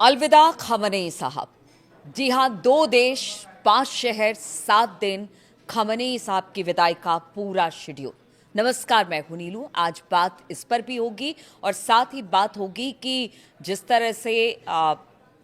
अलविदा खamenei साहब। जी हाँ, 2 देश 5 शहर 7 दिन, खamenei साहब की विदाई का पूरा शेड्यूल। नमस्कार, मैं हूं नीलू। आज बात इस पर भी होगी और साथ ही बात होगी कि जिस तरह से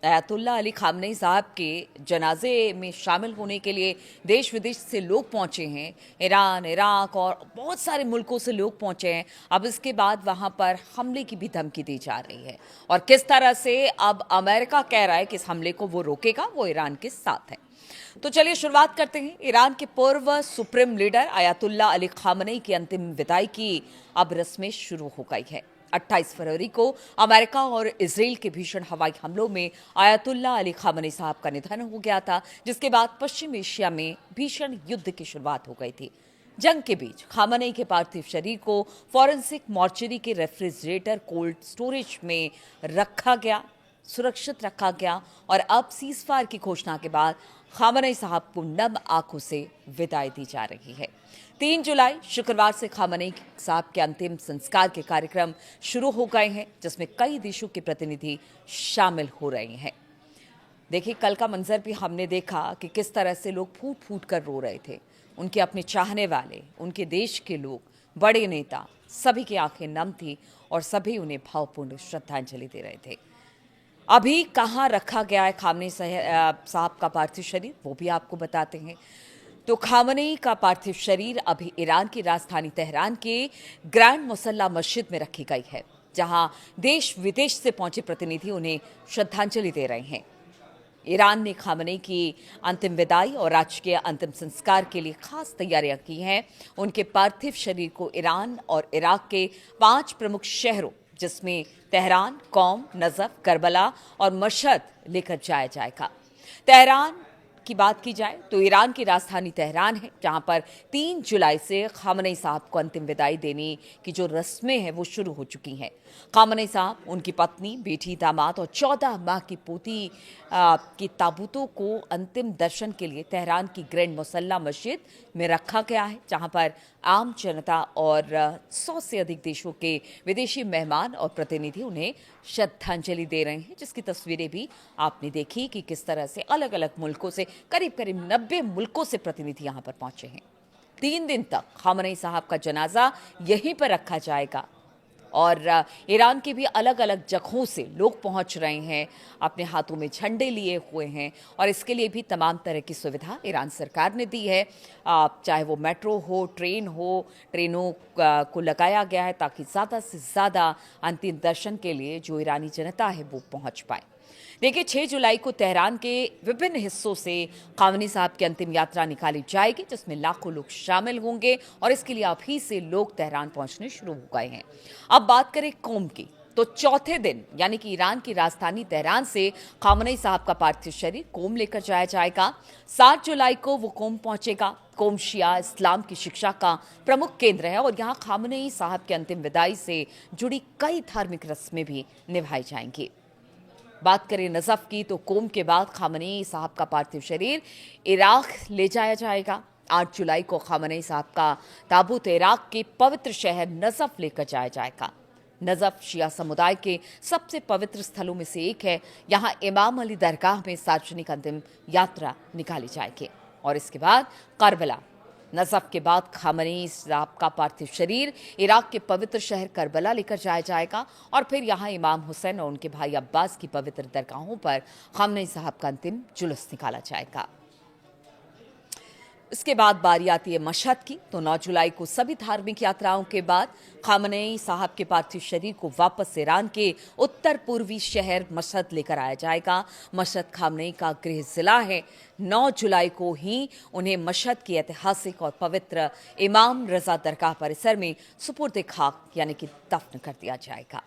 अयातुल्ला अली खामनेई साहब के जनाजे में शामिल होने के लिए देश विदेश से लोग पहुंचे हैं। ईरान, इराक और बहुत सारे मुल्कों से लोग पहुंचे हैं। अब इसके बाद वहां पर हमले की भी धमकी दी जा रही है और किस तरह से अब अमेरिका कह रहा है कि इस हमले को वो रोकेगा, वो ईरान के साथ है। तो चलिए शुरुआत करते हैं। ईरान के पूर्व supreme leader Ayatollah Ali Khamenei की अंतिम विदाई की अब रस्में शुरू हो गई है। 28 फरवरी को अमेरिका और इजराइल के भीषण हवाई हमलों में अयातुल्ला अली खामनेई साहब का निधन हो गया था, जिसके बाद पश्चिम एशिया में भीषण युद्ध की शुरुआत हो गई थी। जंग के बीच खामनेई के पार्थिव शरीर को फॉरेंसिक मॉर्चरी के रेफ्रिजरेटर कोल्ड स्टोरेज में रखा गया, सुरक्षित रखा गया और अब सीजफायर की घोषणा के बाद खामनेई साहब को नम आंखों से विदाई दी जा रही है। 3 जुलाई शुक्रवार से खामनेई साहब के अंतिम संस्कार के कार्यक्रम शुरू हो गए हैं, जिसमें कई देशों के प्रतिनिधि शामिल हो रहे हैं। देखिए, कल का मंजर भी हमने देखा कि किस तरह से लोग फूट फूट कर रो रहे थे। उनके अपने चाहने वाले, उनके देश के लोग, बड़े नेता, सभी की आंखें नम थी और सभी उन्हें भावपूर्ण श्रद्धांजलि दे रहे थे। अभी कहाँ रखा गया है खामनेई साहब का पार्थिव शरीर, वो भी आपको बताते हैं। तो खामनेई का पार्थिव शरीर अभी ईरान की राजधानी तेहरान के ग्रैंड मुसल्ला मस्जिद में रखी गई है, जहां देश विदेश से पहुंचे प्रतिनिधि उन्हें श्रद्धांजलि दे रहे हैं। ईरान ने खामनेई की अंतिम विदाई और राजकीय अंतिम संस्कार के लिए खास तैयारियां की हैं। उनके पार्थिव शरीर को ईरान और इराक के 5 प्रमुख शहरों, जिसमें तेहरान, कौम, नजफ, करबला और मशहद लेकर जाया जाएगा। तेहरान की बात की जाए तो ईरान की राजधानी तेहरान है, जहां पर 3 जुलाई से खामनेई साहब को अंतिम विदाई देने की जो रस्में हैं वो शुरू हो चुकी हैं। खामनेई साहब, उनकी पत्नी, बेटी, दामाद और 14 माह की पोती की ताबूतों को अंतिम दर्शन के लिए तेहरान की ग्रैंड मुसल्ला मस्जिद में रखा गया है, जहां पर आम जनता और 100 से अधिक देशों के विदेशी मेहमान और प्रतिनिधि उन्हें श्रद्धांजलि दे रहे हैं, जिसकी तस्वीरें भी आपने देखी कि किस तरह से अलग अलग मुल्कों से करीब करीब 90 मुल्कों से प्रतिनिधि यहां पर पहुंचे हैं। 3 दिन तक खामनेई साहब का जनाजा यहीं पर रखा जाएगा और ईरान के भी अलग अलग जगहों से लोग पहुंच रहे हैं, अपने हाथों में झंडे लिए हुए हैं और इसके लिए भी तमाम तरह की सुविधा ईरान सरकार ने दी है। चाहे वो मेट्रो हो, ट्रेन हो, ट्रेनों को लगाया गया है ताकि ज़्यादा से ज़्यादा अंतिम दर्शन के लिए जो ईरानी जनता है वो पहुंच पाए। देखिए, 6 जुलाई को तेहरान के विभिन्न हिस्सों से खामनेई साहब की अंतिम यात्रा निकाली जाएगी, जिसमें लाखों लोग शामिल होंगे और इसके लिए अभी से लोग तेहरान पहुंचने शुरू हो गए हैं। अब बात करें कोम की, तो चौथे दिन यानी कि ईरान की राजधानी तेहरान से खामनेई साहब का पार्थिव शरीर कोम लेकर जाया जाएगा। 7 जुलाई को वो कोम पहुंचेगा। कोम शिया इस्लाम की शिक्षा का प्रमुख केंद्र है और यहाँ खामनेई साहब की अंतिम विदाई से जुड़ी कई धार्मिक रस्में भी निभाई जाएंगी। बात करें नजफ की, तो कोम के बाद खामनेई साहब का पार्थिव शरीर इराक ले जाया जाएगा। 8 जुलाई को खामनेई साहब का ताबूत इराक के पवित्र शहर नजफ लेकर जाया जाएगा। नजफ शिया समुदाय के सबसे पवित्र स्थलों में से एक है। यहाँ इमाम अली दरगाह में सार्वजनिक अंतिम यात्रा निकाली जाएगी और इसके बाद करबला। नजफ के बाद खामनेई साहब का पार्थिव शरीर इराक के पवित्र शहर करबला लेकर जाया जाएगा और फिर यहाँ इमाम हुसैन और उनके भाई अब्बास की पवित्र दरगाहों पर खामनेई साहब का अंतिम जुलूस निकाला जाएगा। इसके बाद बारी आती है मशहद की, तो 9 जुलाई को सभी धार्मिक यात्राओं के बाद खामनेई साहब के पार्थिव शरीर को वापस ईरान के उत्तर पूर्वी शहर मशहद लेकर आया जाएगा। मशहद खामनेई का गृह जिला है। 9 जुलाई को ही उन्हें मशहद की ऐतिहासिक और पवित्र इमाम रजा दरगाह परिसर में सुपुर्द खाक यानी कि दफन कर दिया जाएगा।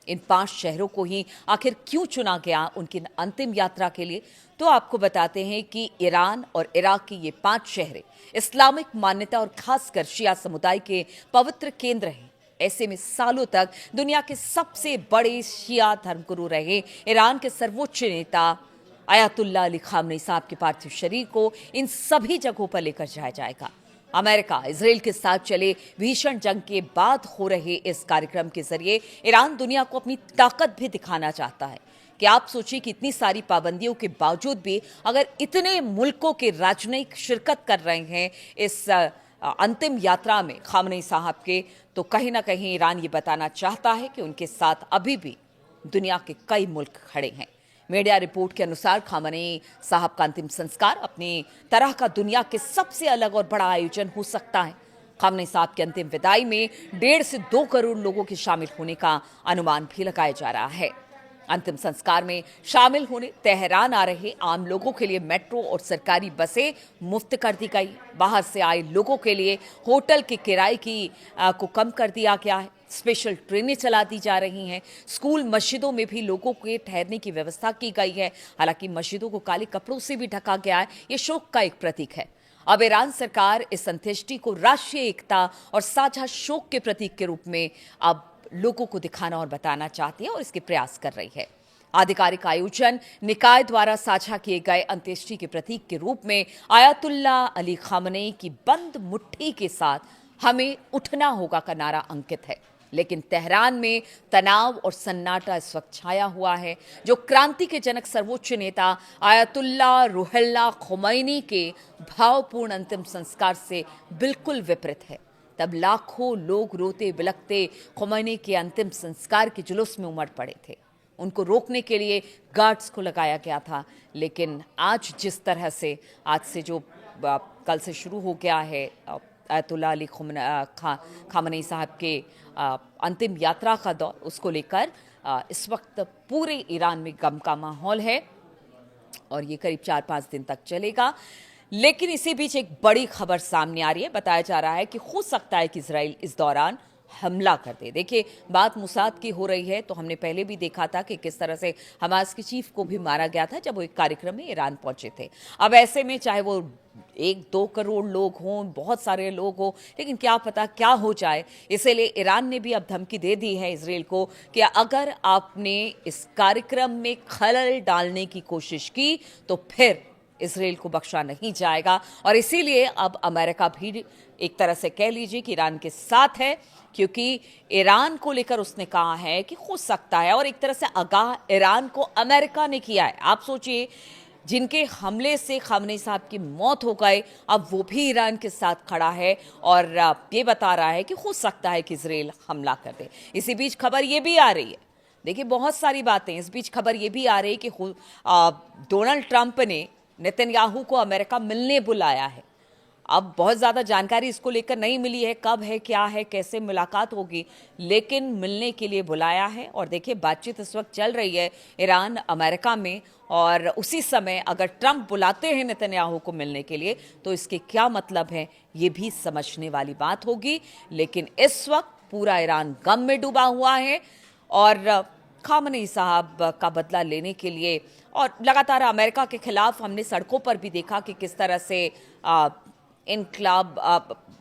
इन 5 शहरों को ही आखिर क्यों चुना गया उनकी अंतिम यात्रा के लिए, तो आपको बताते हैं कि ईरान और इराक के ये 5 शहर इस्लामिक मान्यता और खासकर शिया समुदाय के पवित्र केंद्र हैं। ऐसे में सालों तक दुनिया के सबसे बड़े शिया धर्मगुरु रहे ईरान के सर्वोच्च नेता अयातुल्ला अली खामनेई साहब के पार्थिव शरीर को इन सभी जगहों पर लेकर जाया जाएगा। अमेरिका इजराइल के साथ चले भीषण जंग के बाद हो रहे इस कार्यक्रम के जरिए ईरान दुनिया को अपनी ताकत भी दिखाना चाहता है, कि आप सोचिए कि इतनी सारी पाबंदियों के बावजूद भी अगर इतने मुल्कों के राजनयिक शिरकत कर रहे हैं इस अंतिम यात्रा में खामनेई साहब के, तो कहीं ना कहीं ईरान ये बताना चाहता है कि उनके साथ अभी भी दुनिया के कई मुल्क खड़े हैं। मीडिया रिपोर्ट के अनुसार खामनेई साहब का अंतिम संस्कार अपनी तरह का दुनिया के सबसे अलग और बड़ा आयोजन हो सकता है। खामनेई साहब की अंतिम विदाई में 1.5 से 2 करोड़ लोगों के शामिल होने का अनुमान भी लगाया जा रहा है। अंतिम संस्कार में शामिल होने तेहरान आ रहे आम लोगों के लिए मेट्रो और सरकारी बसें मुफ्त कर दी गई। बाहर से आए लोगों के लिए होटल के किराए को कम कर दिया गया है। स्पेशल ट्रेनें चला दी जा रही हैं। स्कूल मस्जिदों में भी लोगों के ठहरने की व्यवस्था की गई है। हालांकि मस्जिदों को काले कपड़ों से भी ढका गया है। ये शोक का एक प्रतीक है। अब ईरान सरकार इस अंत्येष्टि को राष्ट्रीय एकता और साझा शोक के प्रतीक के रूप में अब लोगों को दिखाना और बताना चाहती है और इसके प्रयास कर रही है। आधिकारिक आयोजन निकाय द्वारा साझा किए गए अंत्येष्टि के प्रतीक के रूप में आयतुल्ला अली खामनेई की बंद मुट्ठी के साथ हमें उठना होगा का नारा अंकित है। लेकिन तेहरान में तनाव और सन्नाटा इस वक्त छाया हुआ है, जो क्रांति के जनक सर्वोच्च नेता आयतुल्ला रुहुल्लाह खुमैनी के भावपूर्ण अंतिम संस्कार से बिल्कुल विपरीत है। तब लाखों लोग रोते बिलखते खुमैनी के अंतिम संस्कार के जुलूस में उमड़ पड़े थे। उनको रोकने के लिए गार्ड्स को लगाया गया था। लेकिन आज जिस तरह से आज से जो कल से शुरू हो गया है आयतुल्ला अली खामनेई साहब के अंतिम यात्रा का दौर, उसको लेकर इस वक्त पूरे ईरान में गम का माहौल है और ये करीब 4-5 दिन तक चलेगा। लेकिन इसी बीच एक बड़ी खबर सामने आ रही है। बताया जा रहा है कि हो सकता है कि इजराइल इस दौरान हमला कर दे। देखिए, बात मुसाद की हो रही है तो हमने पहले भी देखा था कि किस तरह से हमास के चीफ को भी मारा गया था जब वो एक कार्यक्रम में ईरान पहुंचे थे। अब ऐसे में चाहे वो 1-2 करोड़ लोग हों, बहुत सारे लोग हों, लेकिन क्या पता क्या हो जाए। इसीलिए ईरान ने भी अब धमकी दे दी है इजराइल को कि अगर आपने इस कार्यक्रम में खलल डालने की कोशिश की तो फिर इजराइल को बख्शा नहीं जाएगा। और इसीलिए अब अमेरिका भी एक तरह से कह लीजिए कि ईरान के साथ है, क्योंकि ईरान को लेकर उसने कहा है कि हो सकता है, और एक तरह से आगाह ईरान को अमेरिका ने किया है। आप सोचिए, जिनके हमले से खामनेई साहब की मौत हो गई, अब वो भी ईरान के साथ खड़ा है और ये बता रहा है कि हो सकता है कि इजराइल हमला कर दे। इसी बीच खबर ये भी आ रही है, देखिए बहुत सारी बातें, इस बीच खबर ये भी आ रही है कि डोनाल्ड ट्रंप ने नेतन्याहू को अमेरिका मिलने बुलाया है। अब बहुत ज़्यादा जानकारी इसको लेकर नहीं मिली है, कब है, क्या है, कैसे मुलाकात होगी, लेकिन मिलने के लिए बुलाया है। और देखिए, बातचीत इस वक्त चल रही है ईरान अमेरिका में, और उसी समय अगर ट्रंप बुलाते हैं नेतन्याहू को मिलने के लिए तो इसके क्या मतलब है, ये भी समझने वाली बात होगी। लेकिन इस वक्त पूरा ईरान गम में डूबा हुआ है और खामनेई साहब का बदला लेने के लिए, और लगातार अमेरिका के खिलाफ हमने सड़कों पर भी देखा कि किस तरह से इनकलाब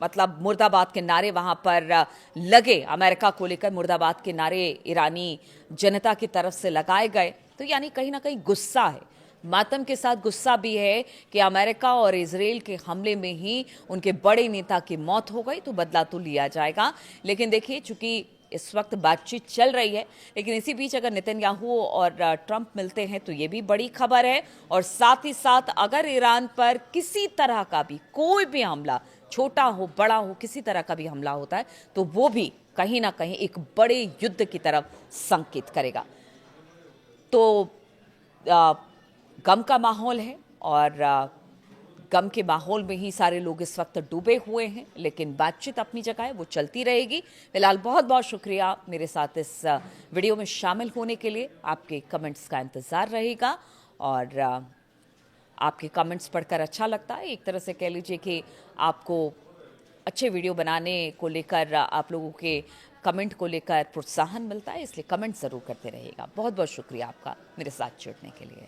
मतलब मुर्दाबाद के नारे वहाँ पर लगे, अमेरिका को लेकर मुर्दाबाद के नारे ईरानी जनता की तरफ से लगाए गए। तो यानी कहीं ना कहीं गुस्सा है, मातम के साथ गुस्सा भी है कि अमेरिका और इजराइल के हमले में ही उनके बड़े नेता की मौत हो गई, तो बदला तो लिया जाएगा। लेकिन देखिए, चूंकि इस वक्त बातचीत चल रही है, लेकिन इसी बीच अगर नेतन्याहू और ट्रंप मिलते हैं तो ये भी बड़ी खबर है। और साथ ही साथ अगर ईरान पर किसी तरह का भी कोई भी हमला, छोटा हो बड़ा हो, किसी तरह का भी हमला होता है तो वो भी कहीं ना कहीं एक बड़े युद्ध की तरफ संकेत करेगा। तो गम का माहौल है और गम के माहौल में ही सारे लोग इस वक्त डूबे हुए हैं, लेकिन बातचीत अपनी जगह है, वो चलती रहेगी। फिलहाल बहुत बहुत शुक्रिया मेरे साथ इस वीडियो में शामिल होने के लिए। आपके कमेंट्स का इंतज़ार रहेगा और आपके कमेंट्स पढ़कर अच्छा लगता है। एक तरह से कह लीजिए कि आपको अच्छे वीडियो बनाने को लेकर, आप लोगों के कमेंट को लेकर प्रोत्साहन मिलता है, इसलिए कमेंट ज़रूर करते रहिएगा। बहुत बहुत शुक्रिया आपका मेरे साथ जुड़ने के लिए।